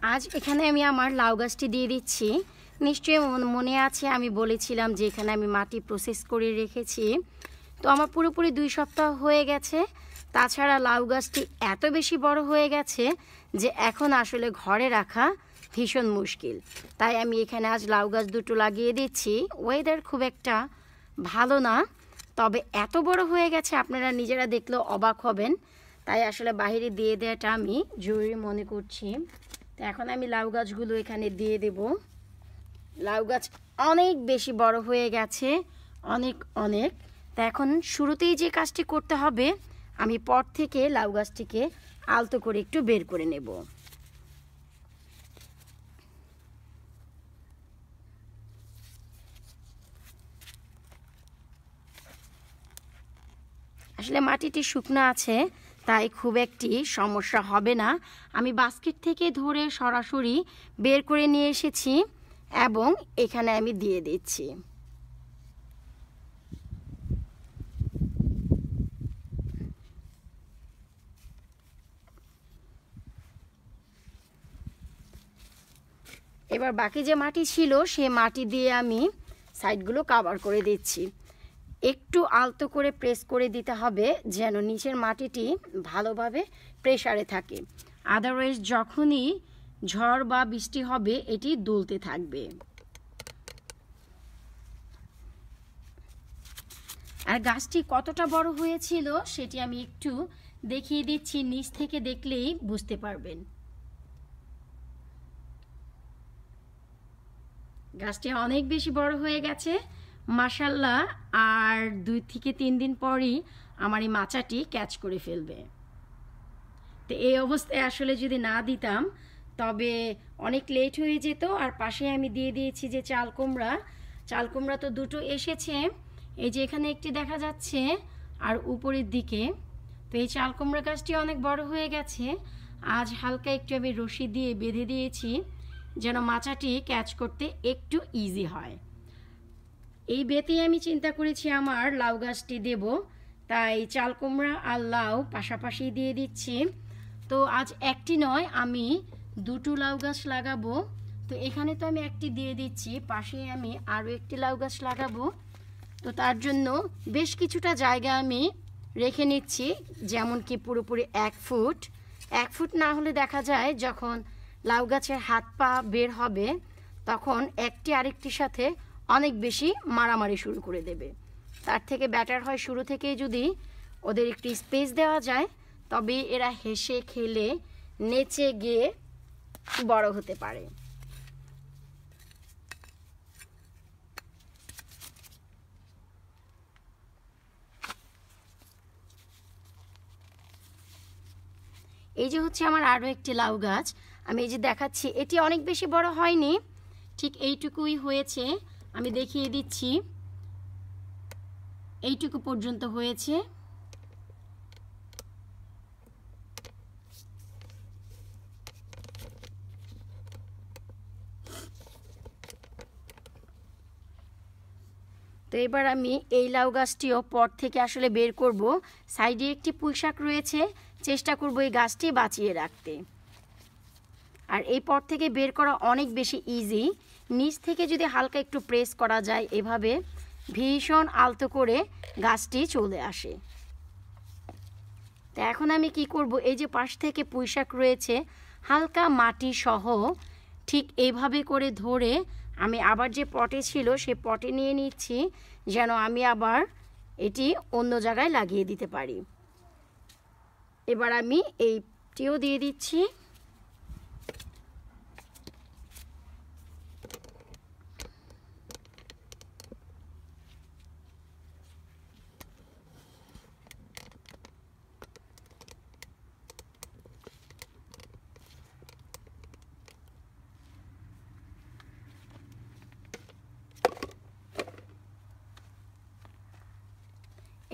আজ এখানে আমি আমার লাউ গাছটি দিয়ে দিচ্ছি। নিশ্চয়ই মনে আছে আমি বলেছিলাম যে এখানে আমি মাটি প্রসেস করে রেখেছি। তো আমার পুরোপুরি 2 সপ্তাহ হয়ে গেছে। তাছাড়া লাউ গাছটি এত বেশি বড় হয়ে গেছে যে এখন আসলে ঘরে রাখা ভীষণ মুশকিল। তাই আমি এখানে আজ লাউ গাছ দুটো লাগিয়ে দিচ্ছি। ওয়েদার খুব একটা ভালো না, তবে এত বড় হয়ে গেছে আপনারা নিজেরা দেখলেও অবাক হবেন। তাই আসলে বাইরে দিয়ে দেওয়াটা আমি জরুরি মনে করছি। তো এখন আমি লাউ গাছগুলো এখানে দিয়ে দেব। লাউ গাছ অনেক বেশি বড় হয়ে গেছে, অনেক। তা এখন শুরুতেই যে কাজটি করতে হবে, আমি পট থেকে লাউ গাছটিকে আলতো করে একটু বের করে নেব। আসলে মাটিটি শুকনো আছে, তাই খুব একটি সমস্যা হবে না। আমি বাস্কেট থেকে ধরে সরাসরি বের করে নিয়ে এসেছি এবং এখানে আমি দিয়ে দিচ্ছি। এবার বাকি যে মাটি ছিল সে মাটি দিয়ে আমি সাইডগুলো কভার করে দিচ্ছি। একটু আলতো করে প্রেস করে দিতে হবে যেন নিচের মাটিটি ভালোভাবে প্রেসারে থাকে, আদারওয়াইজ যখনই ঝড় বা বৃষ্টি হবে এটি দুলতে থাকবে। আর গাছটি কতটা বড় হয়েছিল সেটি আমি একটু দেখিয়ে দিচ্ছি, নিচ থেকে দেখলেই বুঝতে পারবেন। গাছটি অনেক বেশি বড় হয়ে গেছে মাশাআল্লাহ। আর 2 থেকে 3 দিন পরই আমার এই মাচাটি ক্যাচ করে ফেলবে। তো এই অবস্থায় আসলে যদি না দিতাম তবে অনেক লেট হয়ে যেত। আর পাশে আমি দিয়ে দিয়েছি যে চাল কুমড়া তো দুটো এসেছে, এই যে এখানে একটি দেখা যাচ্ছে আর উপরের দিকে। তো এই চাল কুমড়া গাছটি অনেক বড় হয়ে গেছে। আজ হালকা একটু আমি রশি দিয়ে বেঁধে দিয়েছি যেন মাচাটি ক্যাচ করতে একটু ইজি হয়। এই বেতেই আমি চিন্তা করেছি আমার লাউ গাছটি দেব, তাই চাল কুমড়া আর লাউ পাশাপাশি দিয়ে দিচ্ছি। তো আজ একটি নয়, আমি দুটো লাউ গাছ লাগাবো। তো এখানে তো আমি একটি দিয়ে দিচ্ছি, পাশে আমি আরও একটি লাউ গাছ লাগাবো। তো তার জন্য বেশ কিছুটা জায়গা আমি রেখে নিচ্ছি, যেমন কি পুরোপুরি 1 ফুট না হলে দেখা যায় যখন লাউ গাছের হাত পা বের হবে তখন একটি আরেকটির সাথে অনেক বেশি মারামারি শুরু করে দেবে। তার থেকে ব্যাটার হয় শুরু থেকেই যদি ওদের একটু স্পেস দেওয়া যায়, তবে এরা হেসে খেলে নেচে গিয়ে বড় হতে পারে। এই যে হচ্ছে আমার আরও একটি লাউ গাছ, আমি এই যে দেখাচ্ছি, এটি অনেক বেশি বড় হয়নি, ঠিক এইটুকুই হয়েছে। আমি দেখিয়ে দিচ্ছি, এইটুকু পর্যন্ত হয়েছে। তো এবার আমি এই লাউ গাছটিও পট থেকে আসলে বের করব। সাইডে একটি পুঁইশাক রয়েছে, চেষ্টা করব এই গাছটি বাঁচিয়ে রাখতে। আর এই পট থেকে বের করা অনেক বেশি ইজি, নিচ থেকে যদি হালকা একটু প্রেস করা যায় এভাবে ভীষণ আলতো করে গাছটি চলে আসে। তো এখন আমি কি করব, এই যে পাশ থেকে পুঁইশাক রয়েছে হালকা মাটি সহ ঠিক এইভাবে করে ধরে আমি আবার যে পটে ছিল সে পটে নিয়ে নিচ্ছি, যেন আমি আবার এটি অন্য জায়গায় লাগিয়ে দিতে পারি। এবার আমি এইটিও দিয়ে দিচ্ছি।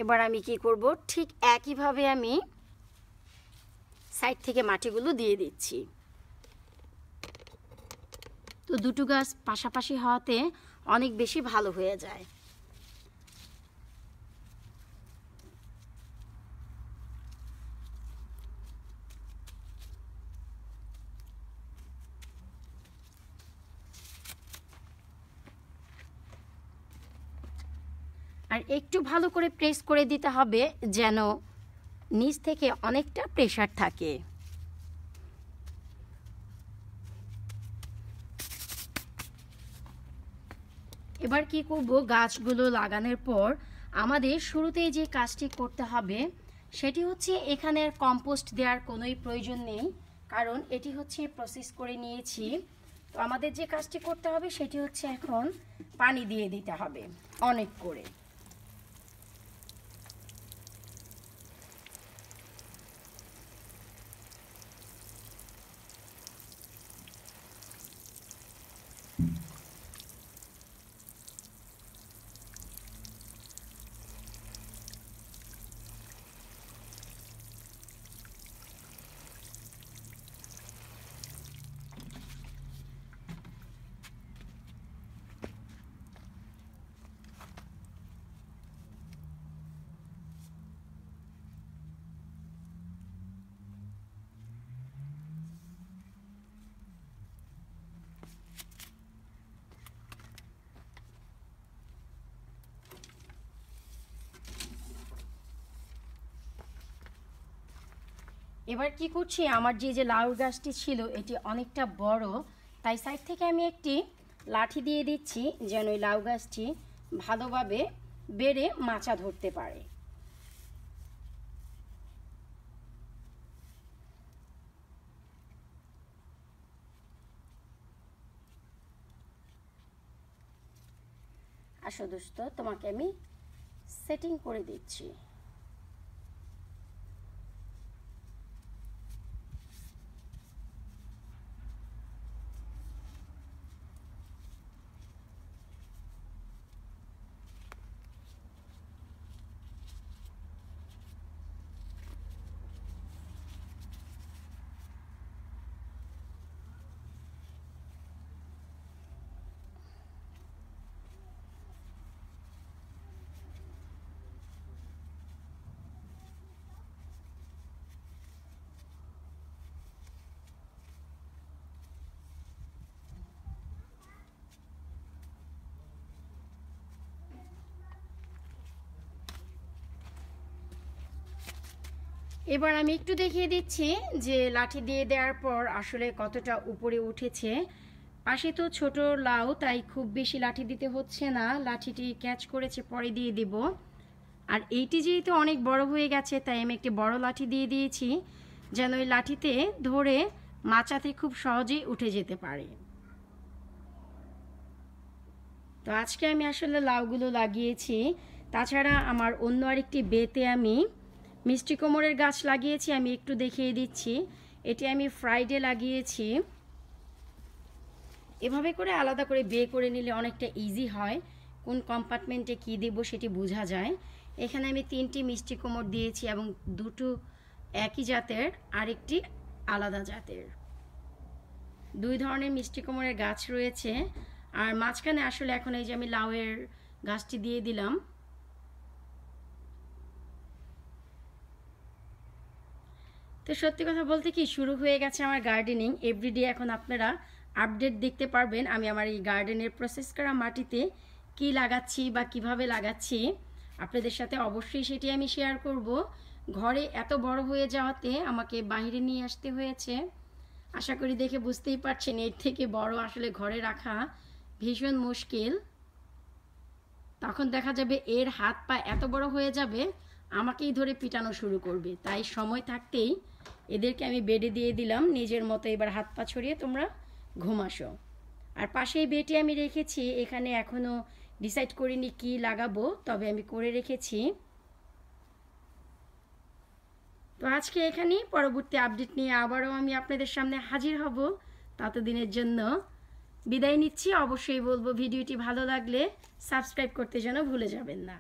এবার আমি কি করব, ঠিক একইভাবে আমি সাইড থেকে মাটিগুলো দিয়ে দিচ্ছি। তো দুটো গাছ পাশাপাশি হওয়াতে অনেক বেশি ভালো হয়ে যায়। আর একটু ভালো করে প্রেস করে দিতে হবে যেন নিচ থেকে অনেকটা প্রেসার থাকে। এবার কি করব, গাছগুলো লাগানোর পর আমাদের শুরুতেই যে কাজটি করতে হবে সেটি হচ্ছে এখানে আর কম্পোস্ট দেওয়ার কোনোই প্রয়োজন নেই, কারণ এটি হচ্ছে প্রসেস করে নিয়েছি। তো আমাদের যে কাজটি করতে হবে সেটি হচ্ছে এখন পানি দিয়ে দিতে হবে অনেক করে। এবার কি করছি, আমার যে লাউ গাছটি ছিল এটি অনেকটা বড়, তাই সাইড থেকে আমি একটি লাঠি দিয়ে দিচ্ছি যেন ওই লাউ গাছটি ভালোভাবে বেড়ে মাচা ধরতে পারে। আসো দোস্ত, তোমাকে আমি সেটিং করে দিচ্ছি। এবার আমি একটু দেখিয়ে দিচ্ছি যে লাঠি দিয়ে দেওয়ার পর আসলে কতটা উপরে উঠেছে। পাশে তো ছোট লাউ, তাই খুব বেশি লাঠি দিতে হচ্ছে না, লাঠিটি ক্যাচ করেছে পরে দিয়ে দিব। আর এইটি যেহেতু অনেক বড় হয়ে গেছে তাই আমি একটি বড় লাঠি দিয়ে দিয়েছি যেন ওই লাঠিতে ধরে মাচাতে খুব সহজেই উঠে যেতে পারে। তো আজকে আমি আসলে লাউগুলো লাগিয়েছি, তাছাড়া আমার অন্য আরেকটি বেতে আমি মিষ্টি কুমড়ের গাছ লাগিয়েছি, আমি একটু দেখিয়ে দিচ্ছি। এটি আমি ফ্রাইডে লাগিয়েছি। এভাবে করে আলাদা করে বে করে নিলে অনেকটা ইজি হয়, কোন কম্পার্টমেন্টে কি দেব সেটি বোঝা যায়। এখানে আমি 3টি মিষ্টি কুমড় দিয়েছি এবং দুটো একই জাতের আরেকটি আলাদা জাতের, 2 ধরনের মিষ্টি কুমড়ের গাছ রয়েছে। আর মাঝখানে আসলে এখন এই যে আমি লাউয়ের গাছটি দিয়ে দিলাম। তো সত্যি কথা বলতে কি, শুরু হয়ে গেছে আমার গার্ডেনিং। এভরিডে এখন আপনারা আপডেট দেখতে পারবেন আমি আমার এই গার্ডেনের প্রসেস করা মাটিতে কি লাগাচ্ছি বা কিভাবে লাগাচ্ছি। আপনাদের সাথে অবশ্যই সেটি আমি শেয়ার করব। ঘরে এত বড় হয়ে যাওয়াতে আমাকে বাইরে নিয়ে আসতে হয়েছে। আশা করি দেখে বুঝতেই পারছেন এর থেকে বড় আসলে ঘরে রাখা ভীষণ মুশকিল। তখন দেখা যাবে এর হাত পা এত বড় হয়ে যাবে আমাকেই ধরে পিটানো শুরু করবে। তাই সময় থাকতেই এদেরকে আমি বেডে দিয়ে দিলাম নিজের মতো, এবার হাত পা ছড়িয়ে তোমরা ঘুমাসো। আর পাশেই বেডটি আমি রেখেছি, এখানে এখনো ডিসাইড করিনি কি লাগাবো, তবে আমি করে রেখেছি। তো আজকে এখানেই, পরবর্তী আপডেট নিয়ে আবারও আমি আপনাদের সামনে হাজির হব। ততদিনের জন্য বিদায় নিচ্ছি। অবশ্যই বলবো ভিডিওটি ভালো লাগলে সাবস্ক্রাইব করতে যেন ভুলে যাবেন না।